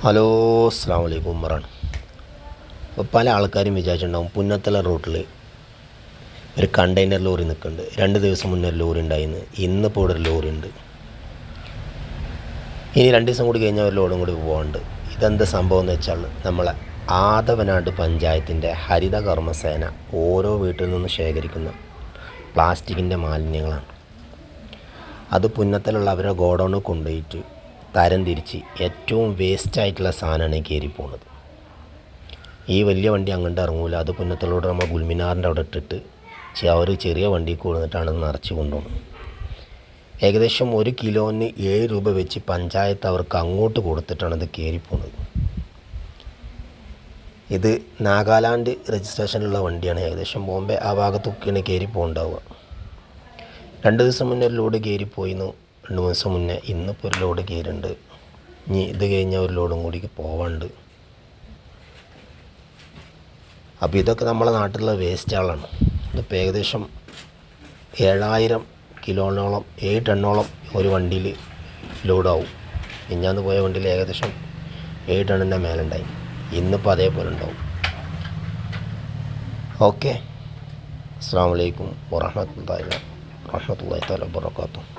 Hello, അസ്സാം വലൈക്കും ഉമ്മറാണ്. അപ്പോൾ പല ആൾക്കാരും വിചാരിച്ചിട്ടുണ്ടാവും പുന്നത്തല റൂട്ടിൽ ഒരു കണ്ടെയ്നർ ലോറി നിൽക്കുന്നുണ്ട്. 2 ദിവസം മുന്നേ ഒരു ലോറി ഉണ്ടായിരുന്നു. ഇന്നിപ്പോൾ ഇവിടെ ഒരു ലോറി ഉണ്ട്. ഇനി 2 ദിവസം കൂടി കഴിഞ്ഞാൽ ഒരു ലോഡും കൂടി പോകാനുണ്ട്. ഇതെന്താ സംഭവം എന്ന് വെച്ചാൽ നമ്മളെ ആദവനാട് പഞ്ചായത്തിൻ്റെ ഹരിത കർമ്മസേന ഓരോ വീട്ടിൽ നിന്ന് ശേഖരിക്കുന്ന പ്ലാസ്റ്റിക്കിൻ്റെ മാലിന്യങ്ങളാണ്. അത് പുന്നത്തലുള്ള അവരുടെ ഗോഡൗണിൽ കൊണ്ടുപോയിട്ട് തരം തിരിച്ച് ഏറ്റവും വേസ്റ്റായിട്ടുള്ള സാധനമാണ് കയറി പോകുന്നത്. ഈ വലിയ വണ്ടി അങ്ങോട്ട് ഇറങ്ങൂല. അത് പുന്നത്തലോട് നമ്മൾ ഗുൽമിനാറിൻ്റെ അവിടെ ഇട്ടിട്ട് അവർ ചെറിയ വണ്ടി കൊടുത്തിട്ടാണ് നിറച്ച് കൊണ്ടുപോകുന്നത്. ഏകദേശം 1 കിലോന് 7 രൂപ വെച്ച് പഞ്ചായത്ത് അവർക്ക് അങ്ങോട്ട് കൊടുത്തിട്ടാണ് ഇത് കയറി പോകുന്നത്. ഇത് നാഗാലാൻഡ് രജിസ്ട്രേഷനുള്ള വണ്ടിയാണ്. ഏകദേശം ബോംബെ ആ ഭാഗത്തൊക്കെയാണ് കയറി പോകുന്നുണ്ടാവുക. 2 ദിവസം മുന്നേ ഒരു ലോഡ് കയറിപ്പോയിരുന്നു. 2 ദിവസം മുന്നേ. ഇന്നിപ്പോൾ ഒരു ലോഡ് കയറുണ്ട്. ഇനി ഇത് കഴിഞ്ഞാൽ ഒരു ലോഡും കൂടി പോവാണ്ട്. അപ്പോൾ ഇതൊക്കെ നമ്മളെ നാട്ടിലുള്ള വേസ്റ്റുകളാണ്. ഇതിപ്പോൾ ഏകദേശം 7000 കിലോനോളം 7 ടണ്ണോളം ഒരു വണ്ടിയിൽ ലോഡാവും. മിഞ്ഞാന്ന് പോയ വണ്ടിയിൽ ഏകദേശം 7 ടണ്ണിൻ്റെ മേലുണ്ടായി. ഇന്നിപ്പോൾ അതേപോലെ ഉണ്ടാവും. ഓക്കെ, അസ്സലാമു അലൈക്കും വറഹ്മത്തുള്ളാഹി തആല വബറകാതുഹു.